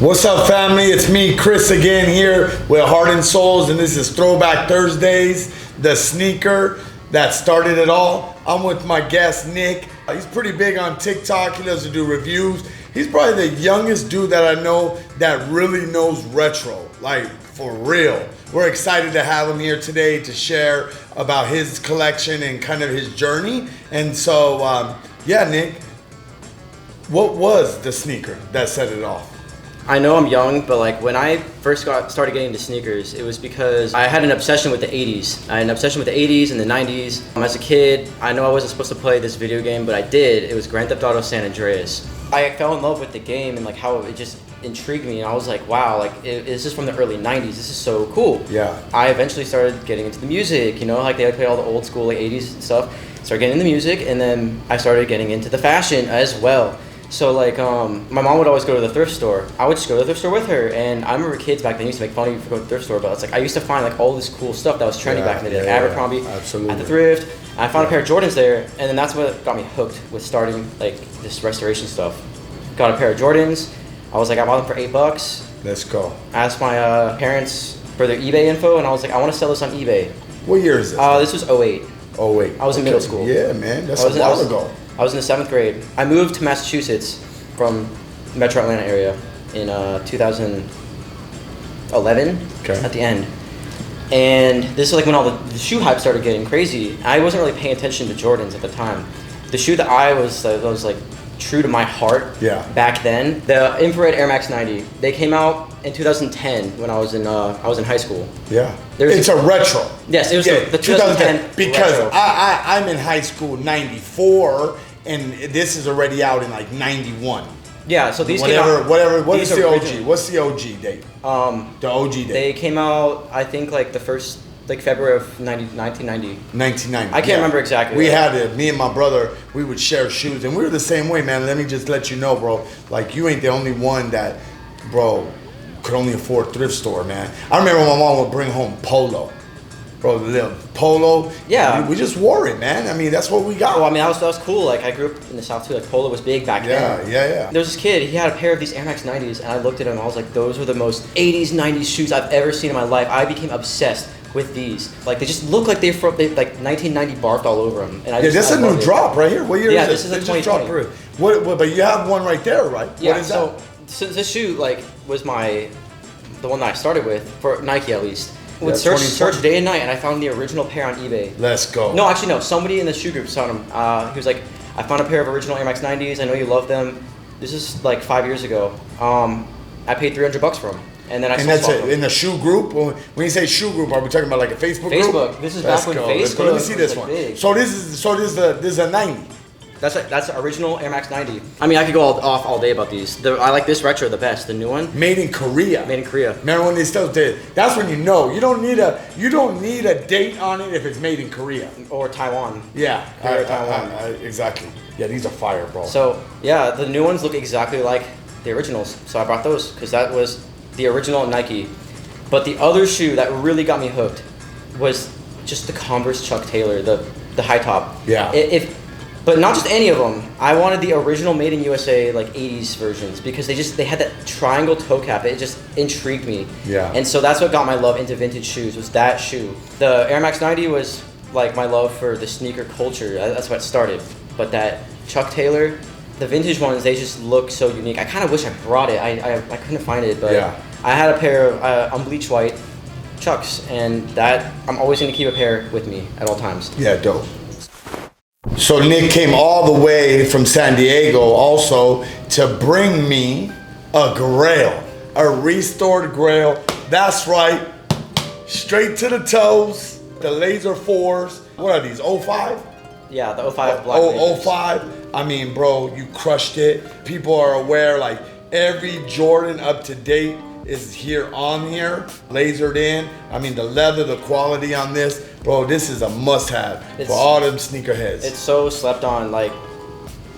What's up, family? It's me, Chris, again here with Heart and Souls, and this is Throwback Thursdays, the sneaker that started it all. I'm with my guest, Nick. He's pretty big on TikTok. He loves to do reviews. He's probably the youngest dude that I know that really knows retro, like for real. We're excited to have him here today to share about his collection and kind of his journey. And so, yeah, Nick, what was the sneaker that set it off? I know I'm young, but like when I first started getting into sneakers, it was because I had an obsession with the 80s. I had an obsession with the 80s and the 90s. As a kid, I know I wasn't supposed to play this video game, but I did. It was Grand Theft Auto San Andreas. I fell in love with the game and like how it just intrigued me, and I was like, wow, like this is from the early 90s. This is so cool. Yeah. I eventually started getting into the music, you know, like they would play all the old school like 80s and stuff. Started getting into music, and then I started getting into the fashion as well. So like, my mom would always go to the thrift store. I would just go to the thrift store with her, and I remember kids back then used to make fun of you for going to the thrift store, but it's like I used to find like all this cool stuff that was trendy back in the day, like Abercrombie, absolutely. At the thrift. And I found a pair of Jordans there, and then that's what got me hooked with starting like this restoration stuff. Got a pair of Jordans. I was like, I bought them for $8. Let's go. I asked my parents for their eBay info, and I was like, I want to sell this on eBay. What year is this? This was 08. Oh wait. I was in middle school. Yeah, man, that's a while ago. I was in the 7th grade. I moved to Massachusetts from Metro Atlanta area in 2011 at the end. And this is like when all the shoe hype started getting crazy. I wasn't really paying attention to Jordans at the time. The shoe that was like true to my heart back then, the infrared Air Max 90. They came out in 2010 when I was in high school. Yeah. It's a retro. Yes, it was the 2010 because retro. I'm in high school 94, and this is already out in like 91. Yeah, so these What is the OG? What's the OG date? The OG date. They came out, I think, like the first, like February of 1990. 1990. I can't remember exactly. We had it. Me and my brother, we would share shoes, and we were the same way, man. Let me just let you know, bro. Like, you ain't the only one that, bro, could only afford thrift store, man. I remember my mom would bring home Polo. Bro, the little Polo. Yeah. We just wore it, man. I mean, that's what we got. Well, I mean, that was cool. Like, I grew up in the South too. Like, Polo was big back then. Yeah. There was this kid. He had a pair of these Air Max 90s, and I looked at him, and I was like, those were the most 80s, 90s shoes I've ever seen in my life. I became obsessed with these. Like, they just look like like 1990 barfed all over them. And that's a new drop right here. What year is this? Yeah, this is a 2020. What, but you have one right there, right? Yeah, what is that? So this shoe, like, was the one that I started with, for Nike at least. Would search day and night, and I found the original pair on eBay. Let's go. No, actually, no. Somebody in the shoe group found them. He was like, I found a pair of original Air Max 90s. I know you love them. This is like 5 years ago. I paid $300 for them. And then I that's it. In the shoe group? When you say shoe group, are we talking about like a Facebook group? Facebook. This is back when Facebook. Let me see this one. Big. So this is a 90. That's the original Air Max 90. I mean, I could go off all day about these. I like this retro the best, the new one. Made in Korea. Made in Korea. Remember when they still did? That's when you know. You don't need a date on it if it's made in Korea or Taiwan. Yeah, Taiwan. Exactly. Yeah, these are fire, bro. So yeah, the new ones look exactly like the originals. So I brought those because that was the original Nike. But the other shoe that really got me hooked was just the Converse Chuck Taylor, the high top. Yeah. But not just any of them. I wanted the original Made in USA like 80s versions because they had that triangle toe cap. It just intrigued me. Yeah. And so that's what got my love into vintage shoes, was that shoe. The Air Max 90 was like my love for the sneaker culture. That's what it started. But that Chuck Taylor, the vintage ones, they just look so unique. I kind of wish I brought it. I couldn't find it, but I had a pair of unbleached white Chucks, and that I'm always going to keep a pair with me at all times. Yeah, dope. So Nick came all the way from San Diego also to bring me a Grail, a restored Grail. That's right, straight to the toes, the Laser 4s. What are these, 05? Yeah, the 05 black Lasers. 05. I mean, bro, you crushed it. People are aware, like every Jordan up to date is here, lasered in. I mean, the leather, the quality on this, bro, this is a must-have for all them sneakerheads. It's so slept on. Like,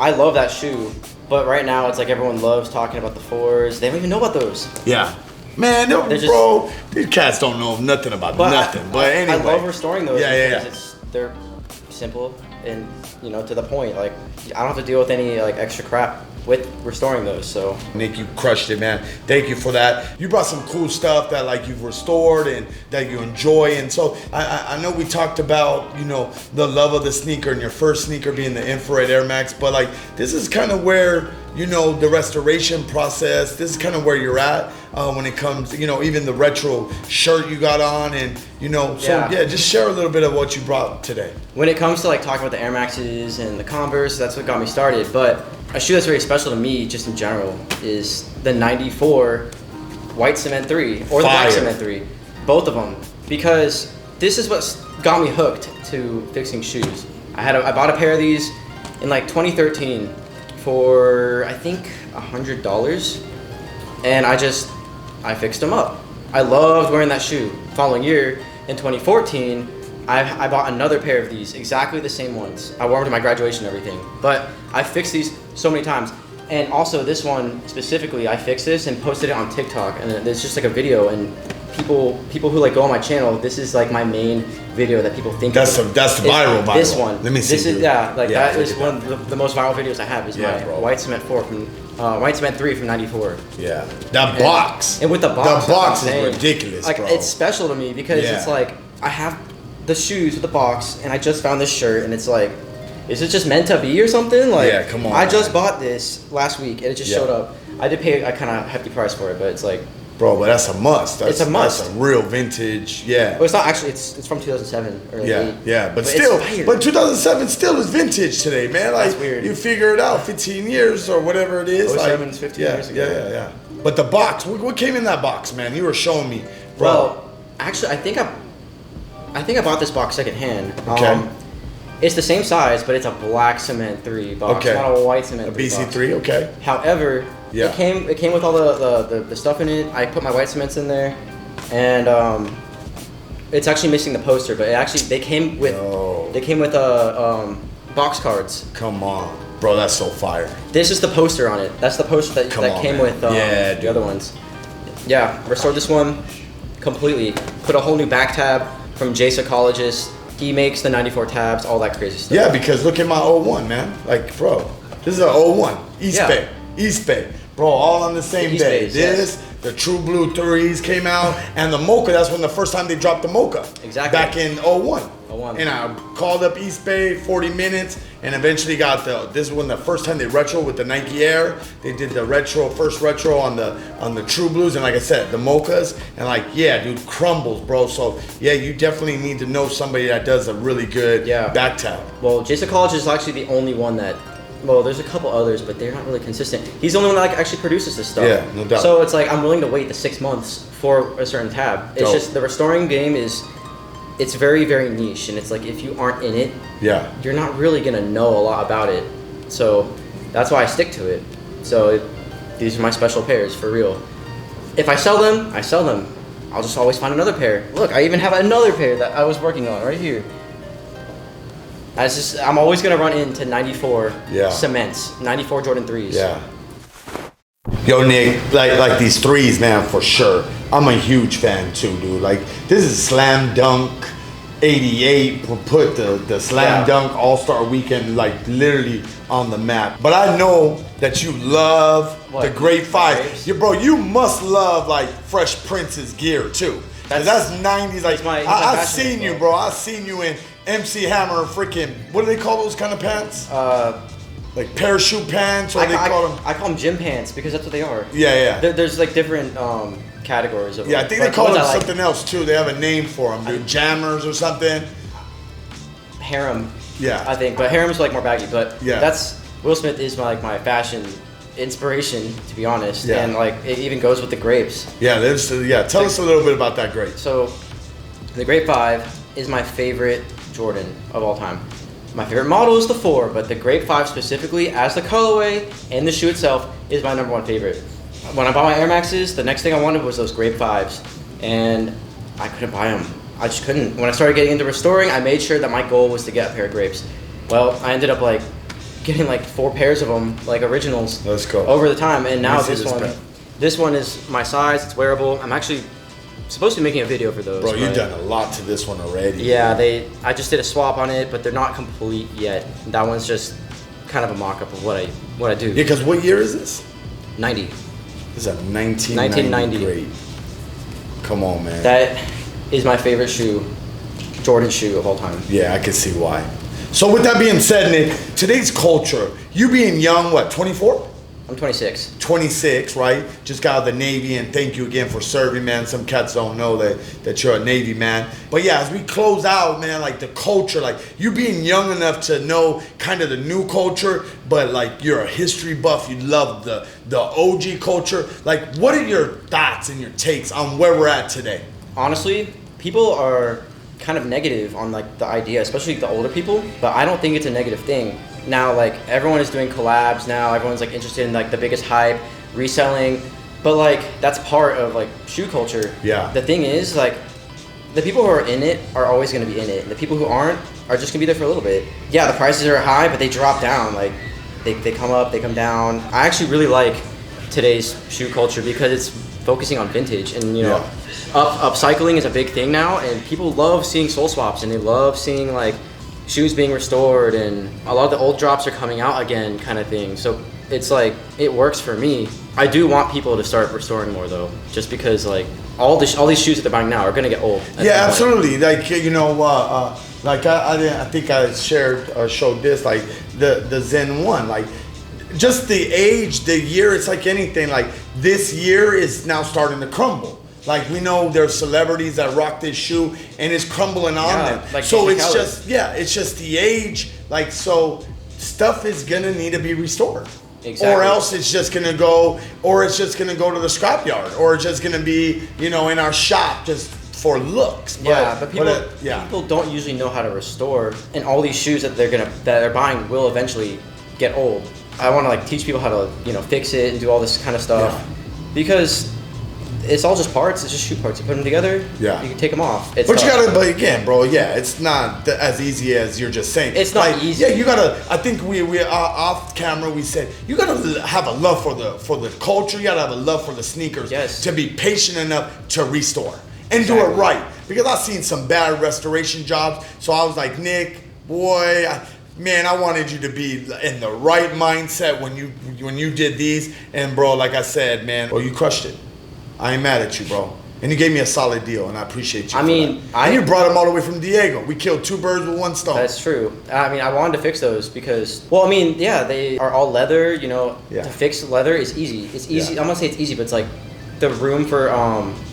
I love that shoe, but right now it's like everyone loves talking about the 4s. They don't even know about those. Yeah. Man, bro, these cats don't know nothing about nothing. But anyway. I love restoring those because they're simple and, to the point. Like, I don't have to deal with any, like, extra crap. with restoring those. So Nick, you crushed it, man. Thank you for that. You brought some cool stuff that like you've restored and that you enjoy. And so I know we talked about, you know, the love of the sneaker and your first sneaker being the infrared Air Max, but like this is kind of where, you know, the restoration process, this is kind of where you're at when it comes, you know, even the retro shirt you got on and, you know, so yeah, just share a little bit of what you brought today. When it comes to like talking about the Air Maxes and the Converse, that's what got me started. But a shoe that's very special to me, just in general, is the '94 White Cement 3 or the Black Cement 3, both of them, because this is what got me hooked to fixing shoes. I bought a pair of these in like 2013 for I think $100, and I fixed them up. I loved wearing that shoe. Following year, in 2014, I bought another pair of these, exactly the same ones. I wore them to my graduation and everything, but I fixed these so many times. And also this one specifically, I fixed this and posted it on TikTok, and it's just like a video, and people who like go on my channel, this is like my main video that people think that's the viral. This one. Let me see. This is that is one of the most viral videos I have. Is my White Cement 4 from White Cement 3 from '94. Yeah, that box. And with the box. The box is ridiculous, like, bro. It's special to me because it's like I have the shoes with the box, and I just found this shirt, and it's like, is it just meant to be or something? Like, yeah, come on. I just bought this last week, and it just showed up. I did pay a kind of hefty price for it, but it's like, bro, but that's a must. It's a must. That's a real vintage, Well, it's not actually. It's from 2007 or 8. But still, but 2007 still is vintage today, man. Like, that's weird. You figure it out, 15 years or whatever it is. 07 is 15 years ago. Yeah. But the box, what came in that box, man? You were showing me, bro. Well, actually, I think I bought this box secondhand. Okay. It's the same size, but it's a Black Cement 3 box, not a White Cement 3 BC3, box. okay. However, it came with all the stuff in it. I put my white cements in there, and it's actually missing the poster, but they came with box cards. Come on, bro, that's so fire. This is the poster on it. That's the poster that came with the other ones. Yeah, restored this one completely. Put a whole new back tab from Jay Psychologist. He makes the '94 tabs, all that crazy stuff. Yeah, because look at my 01, man. Like, bro, this is a 01 East Bay, bro, all on the same day. The True Blue 3s came out, and the Mocha, that's when the first time they dropped the Mocha. Exactly. Back in 01. And I called up East Bay, 40 minutes, and eventually got this is when the first time they retro with the Nike Air. They did the first retro on the True Blues, and like I said, the Mochas, and like, yeah, dude, crumbles, bro. So yeah, you definitely need to know somebody that does a really good back tab. Well, Jay Psychologist is actually the only one that, well, there's a couple others, but they're not really consistent. He's the only one that actually produces this stuff. Yeah, no doubt. So it's like, I'm willing to wait the 6 months for a certain tab. It's just, the restoring game it's very, very niche, and it's like, if you aren't in it, you're not really gonna know a lot about it. So that's why I stick to it. So these are my special pairs, for real. If I sell them, I sell them. I'll just always find another pair. Look, I even have another pair that I was working on right here. I'm always gonna run into '94 cements, '94 Jordan 3s. Yeah. Yo, Nick, like these 3s, man, for sure. I'm a huge fan too, dude. Like, this is Slam Dunk '88. Put the Slam Dunk All-Star Weekend like literally on the map. But I know that you love the Great 5. Bro, you must love like Fresh Prince's gear too. That's 90s. Like, I've seen you, bro. I've seen you in MC Hammer freaking, what do they call those kind of pants? Like parachute pants, or they call them? I call them gym pants because that's what they are. Yeah. There's like different categories of them. Yeah, I think they call them something else too. They have a name for them, dude. Jammers or something. Harem. Yeah. I think, but harem's like more baggy. But that's, Will Smith is my fashion inspiration, to be honest. Yeah. And like, it even goes with the grapes. Yeah, tell us a little bit about that grape. So, the Grape 5 is my favorite Jordan of all time. My favorite model is the 4, but the Grape 5 specifically, as the colorway and the shoe itself, is my #1 favorite. When I bought my Air Maxes, the next thing I wanted was those Grape 5s, and I couldn't buy them. I just couldn't. When I started getting into restoring, I made sure that my goal was to get a pair of Grapes. Well, I ended up like getting like 4 pairs of them, like originals. Let's go. Over the time, and now this one is my size. It's wearable. I'm actually supposed to be making a video for those. Bro, you've done a lot to this one already. Yeah, I just did a swap on it, but they're not complete yet. That one's just kind of a mock-up of what I do. Yeah, because what year is this? 90. This is a 1990 grade. Come on, man. That is my favorite shoe, Jordan shoe of all time. Yeah, I can see why. So with that being said, Nick, today's culture, you being young, what, 24? I'm 26. 26, right? Just got out of the Navy, and thank you again for serving, man. Some cats don't know that you're a Navy man. But yeah, as we close out, man, like the culture, like you being young enough to know kind of the new culture, but like you're a history buff, you love the OG culture. Like, what are your thoughts and your takes on where we're at today? Honestly, people are kind of negative on like the idea, especially the older people, but I don't think it's a negative thing. Now, like, everyone is doing collabs now, everyone's like interested in like the biggest hype, reselling, but like that's part of like shoe culture. Yeah. The thing is, like, the people who are in it are always going to be in it, and the people who aren't are just going to be there for a little bit. Yeah, the prices are high, but they drop down. Like, they come up, they come down. I actually really like today's shoe culture because it's focusing on vintage, and you know, upcycling is a big thing now, and people love seeing sole swaps, and they love seeing like shoes being restored, and a lot of the old drops are coming out again, kind of thing. So it's like, it works for me. I do want people to start restoring more though, just because like all these shoes that they're buying now are gonna get old. Yeah, absolutely. Like, you know, like I think I shared or showed this, like the Zen 1, like just the age, the year. It's like anything. Like this year is now starting to crumble. Like, we know there's celebrities that rock this shoe and it's crumbling on them. Like, so it's just, it's just the age. Like, so stuff is gonna need to be restored. Exactly. Or else it's just gonna go, or it's just gonna go to the scrapyard, or it's just gonna be, you know, in our shop just for looks. But people don't usually know how to restore, and all these shoes that they're buying will eventually get old. I want to like teach people how to, you know, fix it and do all this kind of stuff, because it's all just parts. It's just shoe parts. You put them together. Yeah. You can take them off. It's but you gotta. But again, bro. Yeah, it's not as easy as you're just saying. It's not easy. Yeah, you gotta. I think we off camera we said you gotta have a love for the culture. You gotta have a love for the sneakers. Yes. To be patient enough to restore and do it right. Because I've seen some bad restoration jobs. So I was like, Nick, boy. Man, I wanted you to be in the right mindset when you did these. And bro, like I said, man, well, you crushed it. I ain't mad at you, bro. And you gave me a solid deal, and I appreciate you. And you brought them all the way from Diego. We killed two birds with one stone. That's true. I mean, I wanted to fix those because, well, I mean, yeah, they are all leather. You know, to fix leather is easy. It's easy. I'm gonna say it's easy, but it's like the room for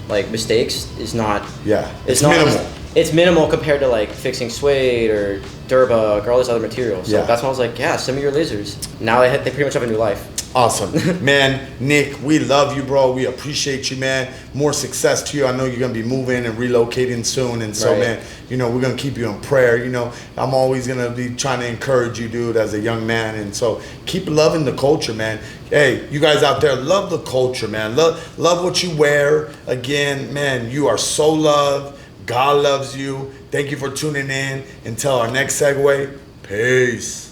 like mistakes is not. Yeah, it's not minimal. It's minimal compared to like fixing suede or Durbuck or all this other material. So that's why I was like, yeah, send me your lasers. Now they pretty much have a new life. Awesome. Man, Nick, we love you, bro. We appreciate you, man. More success to you. I know you're going to be moving and relocating soon. And so, man, you know, we're going to keep you in prayer. You know, I'm always going to be trying to encourage you, dude, as a young man. And so keep loving the culture, man. Hey, you guys out there, love the culture, man. Love what you wear. Again, man, you are so loved. God loves you. Thank you for tuning in. Until our next segue, peace.